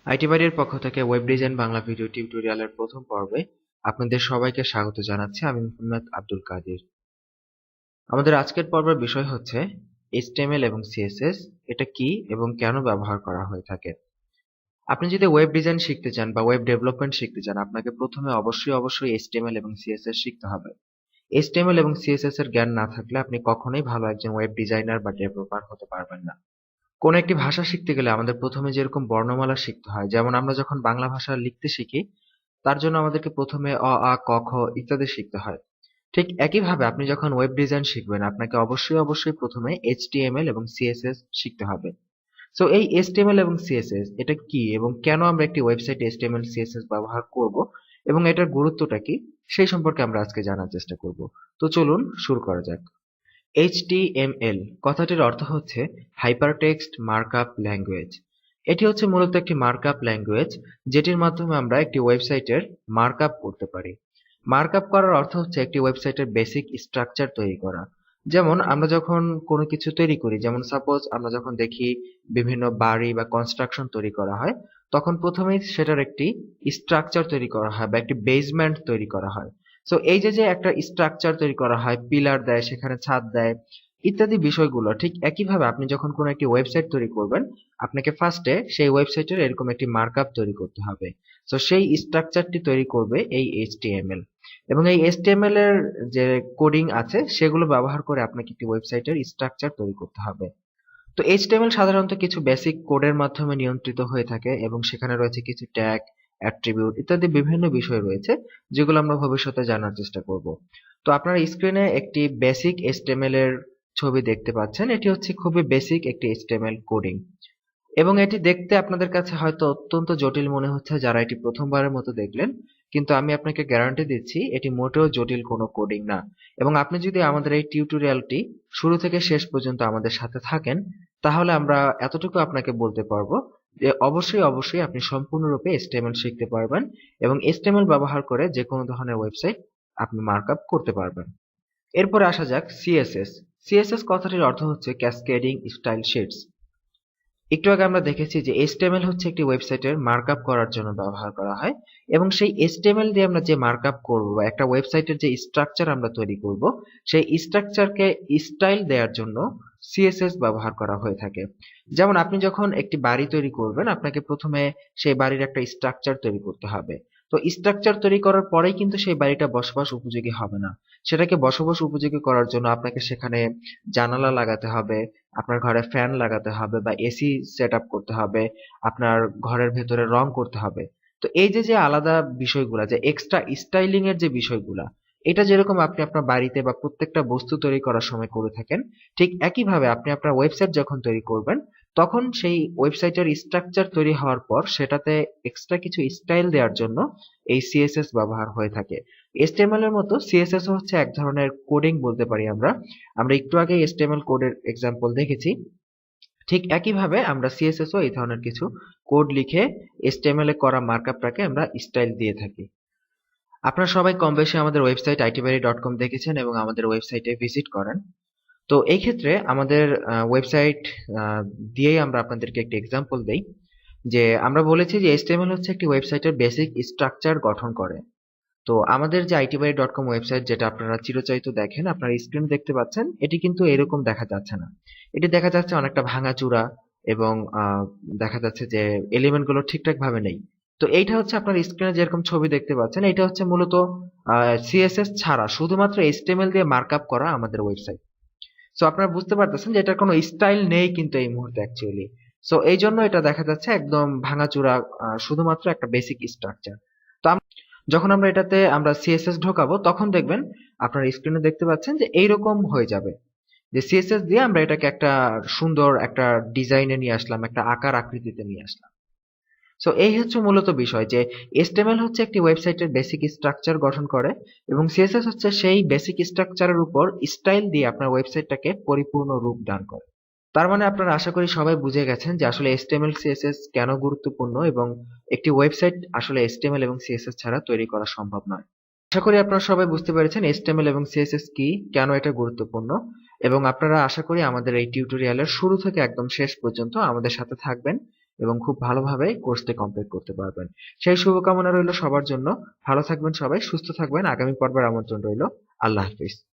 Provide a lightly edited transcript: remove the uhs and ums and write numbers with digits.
IT বাড়ির পক্ষ থেকে ওয়েব ডিজাইন বাংলা ভিডিও টিউটোরিয়ালের প্রথম পর্বে আপনাদের সবাইকে স্বাগত জানাচ্ছি। আমি মোহাম্মদ আব্দুল কাদির। আমাদের আজকের পর্বের বিষয় হচ্ছে HTML এবং CSS এটা কি এবং কেন ব্যবহার করা হয়ে থাকে। আপনি যদি ওয়েব ডিজাইন শিখতে চান বা ওয়েব ডেভেলপমেন্ট শিখতে চান, আপনাকে প্রথমে অবশ্যই HTML এবং CSS শিখতে হবে। HTML এবং CSS এর জ্ঞান না থাকলে আপনি কখনোই ভালো একজন ওয়েব ডিজাইনার বা ডেভেলপার হতে পারবেন না। কোন একটি ভাষা শিখতে গেলে আমাদের প্রথমে যেরকম বর্ণমালা শিখতে হয়, যেমন আমরা যখন বাংলা ভাষা লিখতে শিখি তার জন্য আমাদেরকে প্রথমে অ আ ক খ ইত্যাদি শিখতে হয়। ঠিক একইভাবে আপনি যখন ওয়েব ডিজাইন শিখবেন আপনাকে অবশ্যই প্রথমে HTML এবং CSS শিখতে হবে। সো এই HTML এবং CSS এটা কি এবং কেন আমরা একটি ওয়েবসাইটে HTML CSS ব্যবহার করব এবং এটার গুরুত্বটা কি সেই সম্পর্কে আমরা আজকে জানার চেষ্টা করব। তো চলুন শুরু করা যাক। HTML কথাটির অর্থ হচ্ছে হাইপারটেক্সট মার্কআপ ল্যাঙ্গুয়েজ। এটি হচ্ছে মূলত একটি মার্কআপ ল্যাঙ্গুয়েজ যেটির মাধ্যমে আমরা একটি ওয়েবসাইটের মার্কআপ করতে পারি। মার্কআপ করার অর্থ হচ্ছে একটি ওয়েবসাইটের বেসিক স্ট্রাকচার তৈরি করা। যেমন আমরা যখন কোনো কিছু তৈরি করি, যেমন সাপোজ আমরা যখন দেখি বিভিন্ন বাড়ি বা কনস্ট্রাকশন তৈরি করা হয়, তখন প্রথমেই সেটার একটি স্ট্রাকচার তৈরি করা হয় বা একটি বেসমেন্ট তৈরি করা হয়। সো এই যে একটা স্ট্রাকচার তৈরি করা হয়, পিলার দেয়, সেখানে ছাদ দেয় ইত্যাদি বিষয়গুলো, ঠিক একইভাবে আপনি যখন কোনো একটি ওয়েবসাইট তৈরি করবেন আপনাকে ফার্স্টে সেই ওয়েবসাইটের এরকম একটি মার্কআপ তৈরি করতে হবে। সো সেই স্ট্রাকচারটি তৈরি করবে এই HTML এবং এই HTML এর যে কোডিং আছে সেগুলো ব্যবহার করে আপনাকে একটি ওয়েবসাইটের স্ট্রাকচার তৈরি করতে হবে। তো HTML সাধারণত কিছু বেসিক কোডের মাধ্যমে নিয়ন্ত্রিত হয়ে থাকে এবং সেখানে রয়েছে কিছু ট্যাগ, অ্যাট্রিবিউট ইত্যাদি বিভিন্ন বিষয় রয়েছে যেগুলো আমরা ভবিষ্যতে জানার চেষ্টা করব। তো আপনারা স্ক্রিনে একটি বেসিক HTML এর ছবি দেখতে পাচ্ছেন। এটি হচ্ছে খুবই বেসিক একটি HTML কোডিং এবং এটি দেখতে আপনাদের কাছে হয়তো অত্যন্ত জটিল মনে হচ্ছে যারা এটি প্রথমবারের মতো দেখলেন, কিন্তু আমি আপনাকে গ্যারান্টি দিচ্ছি এটি মোটেও জটিল কোনো কোডিং না। এবং আপনি যদি আমাদের এই টিউটোরিয়ালটি শুরু থেকে শেষ পর্যন্ত আমাদের সাথে থাকেন তাহলে আমরা এতটুকু আপনাকে বলতে পারবো যে অবশ্যই আপনি সম্পূর্ণরূপে HTML শিখতে পারবেন এবং HTML ব্যবহার করে যে কোনো ধরনের ওয়েবসাইট আপনি মার্কআপ করতে পারবেন। এরপরে আসা যাক CSS। CSS কথাটির অর্থ হচ্ছে ক্যাসকেডিং স্টাইল শিটস। একটু আগে আমরা দেখেছি যে HTML হচ্ছে একটি ওয়েবসাইটের মার্কআপ করার জন্য ব্যবহার করা হয় এবং সেই HTML দিয়ে আমরা যে মার্কআপ করব বা একটা ওয়েবসাইটের যে স্ট্রাকচার আমরা তৈরি করব সেই স্ট্রাকচারকে স্টাইল দেওয়ার জন্য CSS ব্যবহার করা হয়ে থাকে। যেমন আপনি যখন একটি বাড়ি তৈরি করবেন আপনাকে প্রথমে সেই বাড়ির একটা স্ট্রাকচার তৈরি করতে হবে। তো স্ট্রাকচার তৈরি করার পরেই কিন্তু সেই বাড়িটা বসবাস উপযোগী হবে না। সেটাকে বসবাস উপযোগী করার জন্য আপনাকে সেখানে জানালা লাগাতে হবে, আপনার ঘরে ফ্যান লাগাতে হবে বা এসি সেট আপ করতে হবে, আপনার ঘরের ভেতরে রং করতে হবে। তো এই যে আলাদা বিষয়গুলা, যে এক্সট্রা স্টাইলিং এর যে বিষয়গুলা, এটা যেরকম আপনি আপনার বাড়িতে বা প্রত্যেকটা বস্তু তৈরি করার সময় করে থাকেন, ঠিক একইভাবে আপনি আপনার ওয়েবসাইট যখন তৈরি করবেন তখন সেই ওয়েবসাইটের স্ট্রাকচার তৈরি হওয়ার পর সেটাতে এক্সট্রা কিছু স্টাইল দেওয়ার জন্য এই CSS ব্যবহার হয়ে থাকে। HTML এর মতো CSS ও হচ্ছে এক ধরনের কোডিং বলতে পারি আমরা। আমরা একটু আগে HTML কোডের এক্সাম্পল দেখেছি। ঠিক একইভাবে আমরা CSS ও এই ধরনের কিছু কোড লিখে HTML এ করা মার্কআপটাকে আমরা স্টাইল দিয়ে থাকি। আপনারা সবাই কম বেশি আমাদের ওয়েবসাইট itbari.com দেখেছেন এবং আমাদের ওয়েবসাইটে ভিজিট করেন। তো এই ক্ষেত্রে আমাদের ওয়েবসাইট দিয়েই আমরা আপনাদেরকে একটি এক্সাম্পল দেই যে আমরা বলেছি যে HTML হচ্ছে একটি ওয়েবসাইটের বেসিক স্ট্রাকচার গঠন করে। তো আমাদের যে itbari.com ওয়েবসাইট যেটা আপনারা চিরচরিত দেখেন, আপনারা স্ক্রিনে দেখতে পাচ্ছেন, এটি কিন্তু এরকম দেখা যাচ্ছে না। এটি দেখা যাচ্ছে অনেকটা ভাঙাচোরা এবং দেখা যাচ্ছে যে এলিমেন্ট গুলো ঠিকঠাক ভাবে নেই। তো এইটা হচ্ছে আপনার স্ক্রিনে যেরকম ছবি দেখতে পাচ্ছেন, এটা হচ্ছে মূলত CSS ছাড়া শুধুমাত্র HTML দিয়ে মার্কআপ করা আমাদের ওয়েবসাইট। সো আপনারা বুঝতে পারতেছেন যে এটার কোনো স্টাইল নেই কিন্তু এই মুহূর্তে অ্যাকচুয়ালি। সো এই জন্য এটা দেখা যাচ্ছে একদম ভাঙাচোরা, শুধুমাত্র একটা বেসিক স্ট্রাকচার। তো যখন আমরা এটাতে আমরা CSS ঢোকাবো তখন দেখবেন আপনারা স্ক্রিনে দেখতে পাচ্ছেন যে এইরকম হয়ে যাবে, যে CSS দিয়ে আমরা এটাকে একটা সুন্দর একটা ডিজাইনে নিয়ে আসলাম, একটা আকার আকৃতিতে নিয়ে আসলাম। সো এই হচ্ছে মূলত বিষয় যে HTML হচ্ছে একটি ওয়েবসাইটের বেসিক স্ট্রাকচার গঠন করে এবং CSS হচ্ছে সেই বেসিক স্ট্রাকচারের উপর স্টাইল দিয়ে আপনার ওয়েবসাইটটাকে পরিপূর্ণ রূপ দান করে। তার মানে আপনারা আশা করি সবাই বুঝে গেছেন যে আসলে HTML CSS কেন গুরুত্বপূর্ণ এবং একটি ওয়েবসাইট আসলে HTML এবং CSS ছাড়া তৈরি করা সম্ভব নয়। আশা করি আপনারা সবাই বুঝতে পেরেছেন HTML এবং CSS কি, কেন এটা গুরুত্বপূর্ণ। এবং আপনারা আশা করি আমাদের এই টিউটোরিয়ালের শুরু থেকে একদম শেষ পর্যন্ত আমাদের সাথে থাকবেন এবং খুব ভালোভাবে কোর্সটি কমপ্লিট করতে পারবেন। সেই শুভকামনা রইল সবার জন্য। ভালো থাকবেন সবাই, সুস্থ থাকবেন। আগামী পর্বের আমন্ত্রণ রইল। আল্লাহ হাফিজ।